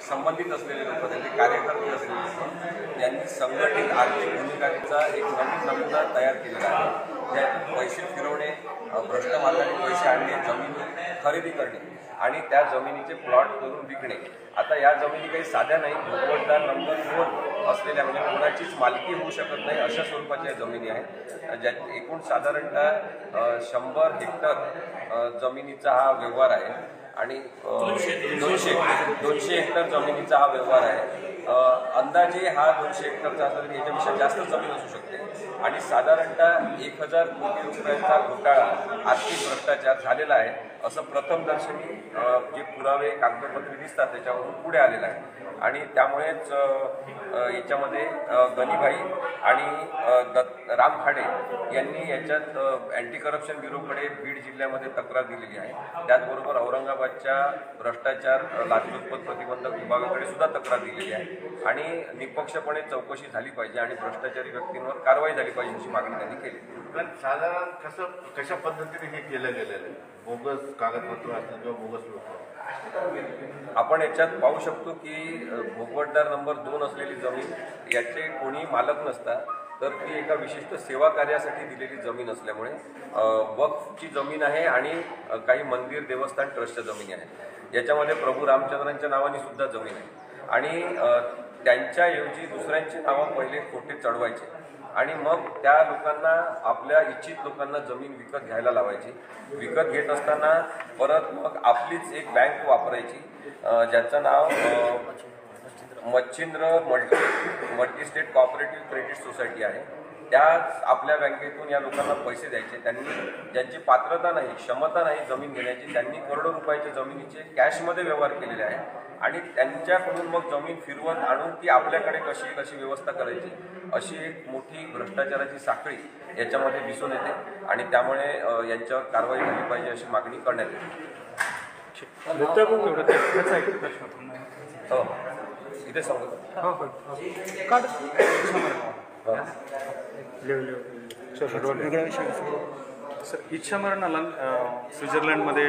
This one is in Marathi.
संबंधित असलेले लोक, त्यांचे कार्यकर्ते असलेले लोक यांनी संघटित आर्थिक गुन्हेगारीचा एक नवीन नमुना तयार केलेला आहे, ज्यात पैसे फिरवणे, भ्रष्ट मार्गाने पैसे आणणे, जमिनी खरेदी करणे आणि त्या जमिनीचे प्लॉट करून विकणे. आता या जमिनी काही साध्या नाही, भोगवटदार नंबर 2 असलेल्या, म्हणजे कोणाचीच मालकी होऊ शकत नाही अशा स्वरूपाच्या जमिनी आहेत, ज्यात एकूण साधारणतः 100 हेक्टर जमिनीचा हा व्यवहार आहे आणि 200 हेक्टर जमिनीचा हा व्यवहार आहे. अंदाजे हा 200 हेक्टरचा असेल, याच्यापेक्षा जास्त जमीन असू शकते आणि साधारणतः 1000 कोटी रुपयांचा घोटाळा, आर्थिक भ्रष्टाचार झालेला आहे असं प्रथमदर्शनी जे पुरावे कागदपत्रे दिसतात त्याच्यावरून पुढे आलेलं आहे. आणि त्यामुळेच याच्यामध्ये गनीभाई आणि राम खाडे यांनी याच्यात अँटी करप्शन ब्युरोकडे बीड जिल्ह्यामध्ये तक्रार दिलेली आहे. त्याचबरोबर औरंगाबादच्या भ्रष्टाचार लाचलुचपत प्रतिबंधक विभागाकडे सुद्धा तक्रार दिलेली आहे आणि निपक्षपणे चौकशी झाली पाहिजे आणि भ्रष्टाचारी व्यक्तींवर कारवाई झाली पाहिजे अशी मागणी त्यांनी केली. पण साधारण कशा पद्धतीने हे केलं गेलेलं आहे? बोगस कागदपत्र असतील किंवा बोगस लोक आपण याच्यात पाहू शकतो की भोगवटदार नंबर 2 असलेली जमीन, याचे कोणी मालक नसतात, तर ती एका विशिष्ट सेवा कार्यासाठी दिलेली जमीन असल्यामुळे वक्फची जमीन आहे आणि काही मंदिर देवस्थान ट्रस्टच्या जमिनी आहेत. याच्यामध्ये प्रभू रामचंद्रांच्या नावाने सुद्धा जमीन आहे आणि त्यांच्याऐवजी दुसऱ्यांची नावं पहिले खोटे चढवायचे आणि मग त्या लोकांना, आपल्या इच्छित लोकांना जमीन विकत घ्यायला लावायची. विकत घेत असताना परत मग आपलीच एक बँक वापरायची, ज्याचं नाव Machhindra multi state cooperative credit society आहे. त्या आपल्या बँकेतून या लोकांना पैसे द्यायचे. त्यांनी ज्यांची पात्रता नाही, क्षमता नाही जमीन घेण्याची, त्यांनी करोडो रुपयाच्या जमिनीचे कॅशमध्ये व्यवहार केलेले आहे आणि त्यांच्याकडून मग जमीन फिरवत आणून ती आपल्याकडे कशी व्यवस्था करायची, अशी एक मोठी भ्रष्टाचाराची साखळी याच्यामध्ये दिसून येते आणि त्यामुळे यांच्यावर कारवाई झाली पाहिजे अशी मागणी करण्यात येते. हो, इथे सांगतो. इच्छामरणाला स्वित्झर्लंडमध्ये